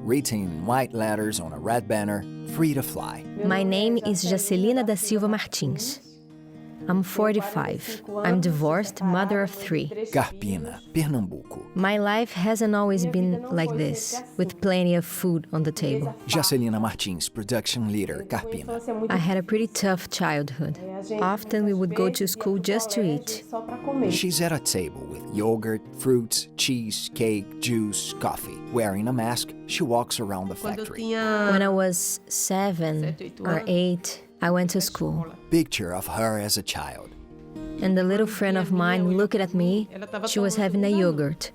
written in white letters on a red banner, free to fly. My name is Jacelina da Silva Martins. I'm 45. I'm divorced, mother of 3. Carpina, Pernambuco. My life hasn't always been like this, with plenty of food on the table. Jacelina Martins, production leader, Carpina. I had a pretty tough childhood. Often we would go to school just to eat. She's at a table with yogurt, fruits, cheese, cake, juice, coffee. Wearing a mask, she walks around the factory. When I was 7 or 8, I went to school. Picture of her as a child. And a little friend of mine looked at me. She was having a yogurt.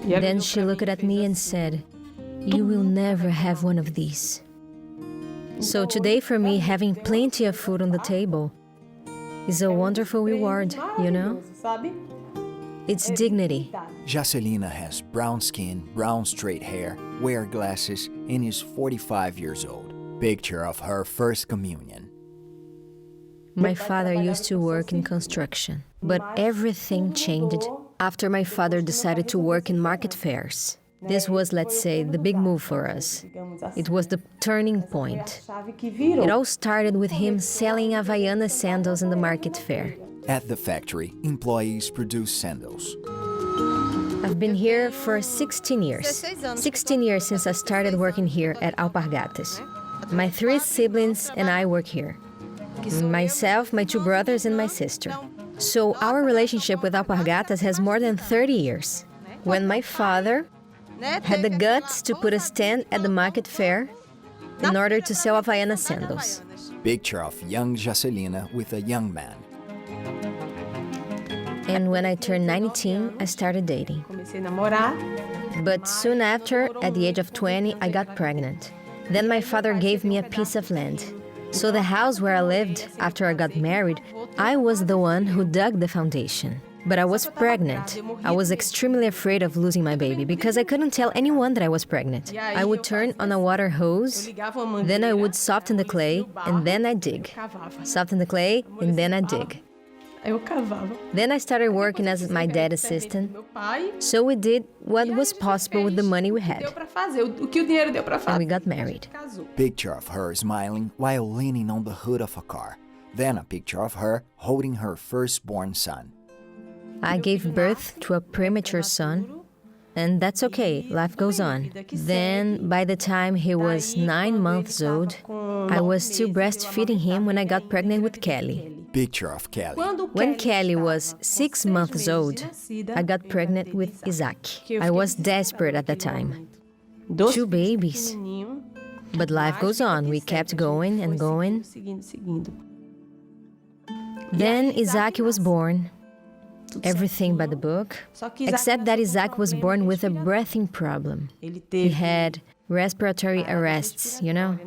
Then she looked at me and said, "You will never have one of these." So today for me, having plenty of food on the table is a wonderful reward, you know? It's dignity. Jacelina has brown skin, brown straight hair, wears glasses, and is 45 years old. Picture of her first communion. My father used to work in construction, but everything changed after my father decided to work in market fairs. This was, let's say, the big move for us. It was the turning point. It all started with him selling Havaiana sandals in the market fair. At the factory, employees produce sandals. I've been here for 16 years. 16 years since I started working here at Alpa. My 3 siblings and I work here. Myself, my 2 brothers, and my sister. So our relationship with Alpargatas has more than 30 years. When my father had the guts to put a stand at the market fair in order to sell Havaiana sandals. Picture of young Jacelina with a young man. And when I turned 19, I started dating. But soon after, at the age of 20, I got pregnant. Then my father gave me a piece of land. So the house where I lived after I got married, I was the one who dug the foundation. But I was pregnant. I was extremely afraid of losing my baby because I couldn't tell anyone that I was pregnant. I would turn on a water hose, then I would soften the clay, and then I dig. Soften the clay, and then I dig. Then I started working as my dad's assistant. So we did what was possible with the money we had. And we got married. Picture of her smiling while leaning on the hood of a car. Then a picture of her holding her firstborn son. I gave birth to a premature son, and that's okay, life goes on. Then, by the time he was 9 months old, I was still breastfeeding him when I got pregnant with Kelly. Picture of Kelly. When Kelly was 6 months old, I got pregnant with Isaac. I was desperate at the time. 2 babies. But life goes on. We kept going and going. Then Isaac was born. Everything by the book, except that Isaac was born with a breathing problem. He had respiratory arrests, you know?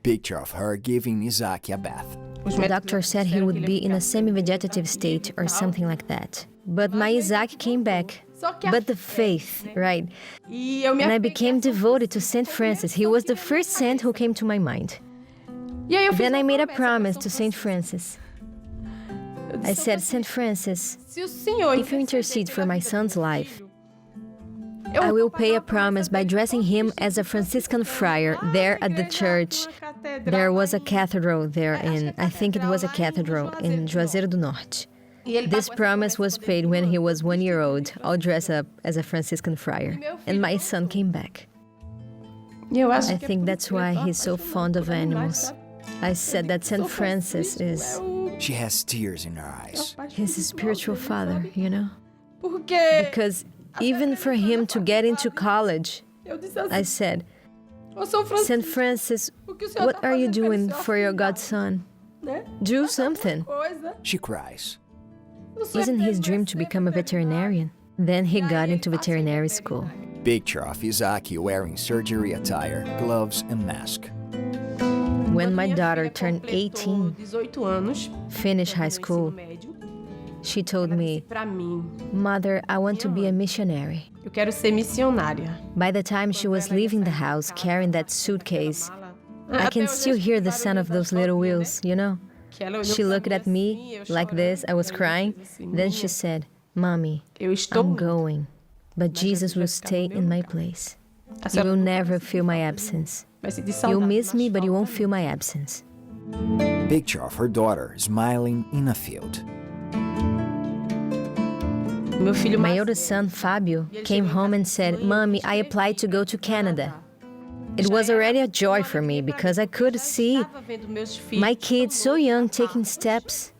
Picture of her giving Isaac a bath. The doctor said he would be in a semi-vegetative state or something like that. But my Isaac came back. But the faith, right? And I became devoted to Saint Francis. He was the first saint who came to my mind. Then I made a promise to Saint Francis. I said, "Saint Francis, if you intercede for my son's life, I will pay a promise by dressing him as a Franciscan friar there at the church." There was a cathedral there I think it was a cathedral in Juazeiro do Norte. This promise was paid when he was 1 year old, all dressed up as a Franciscan friar. And my son came back. I think that's why he's so fond of animals. I said that Saint Francis is... She has tears in her eyes. He's a spiritual father, you know? Because even for him to get into college, I said, "Saint Francis, what are you doing for your godson? Do something." She cries. Isn't his dream to become a veterinarian? Then he got into veterinary school. Picture of Isaac wearing surgery attire, gloves, and mask. When my daughter turned 18, finished high school, she told me, "Mother, I want to be a missionary." By the time she was leaving the house carrying that suitcase, I can still hear the sound of those little wheels, you know? She looked at me like this, I was crying. Then she said, "Mommy, I'm going, but Jesus will stay in my place." You will never feel my absence. You'll miss me, but you won't feel my absence. Picture of her daughter smiling in a field. My oldest son, Fabio, came home and said, "Mommy, I applied to go to Canada." It was already a joy for me because I could see my kids so young taking steps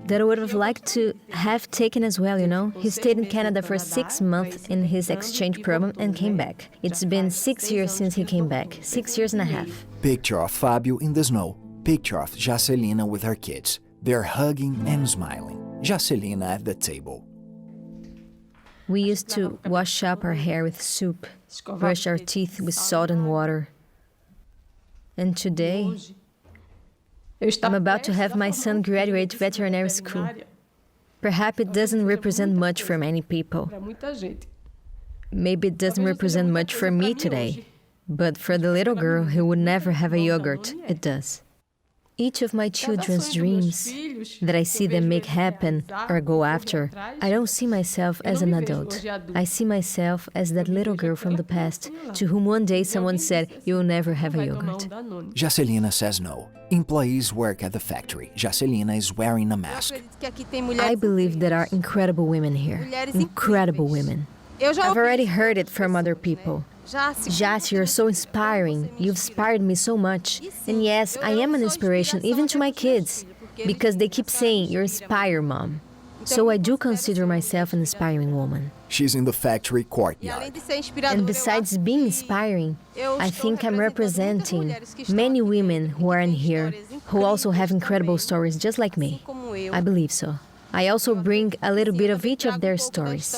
that I would have liked to have taken as well, you know? He stayed in Canada for 6 months in his exchange program and came back. It's been 6 years since he came back, 6 years and a half. Picture of Fabio in the snow. Picture of Jacelina with her kids. They're hugging and smiling. Jacelina at the table. We used to wash up our hair with soup, brush our teeth with salt and water. And today, I'm about to have my son graduate veterinary school. Perhaps it doesn't represent much for many people. Maybe it doesn't represent much for me today, but for the little girl who would never have a yogurt, it does. Each of my children's dreams that I see them make happen or go after, I don't see myself as an adult. I see myself as that little girl from the past to whom one day someone said, "You'll never have a yogurt." Jacelina says no. Employees work at the factory. Jacelina is wearing a mask. I believe there are incredible women here. Incredible women. I've already heard it from other people. Jace, you're so inspiring. You've inspired me so much. And yes, I am an inspiration even to my kids, because they keep saying, "You're inspired, Mom." So I do consider myself an inspiring woman. She's in the factory courtyard. And besides being inspiring, I think I'm representing many women who are in here, who also have incredible stories just like me. I believe so. I also bring a little bit of each of their stories.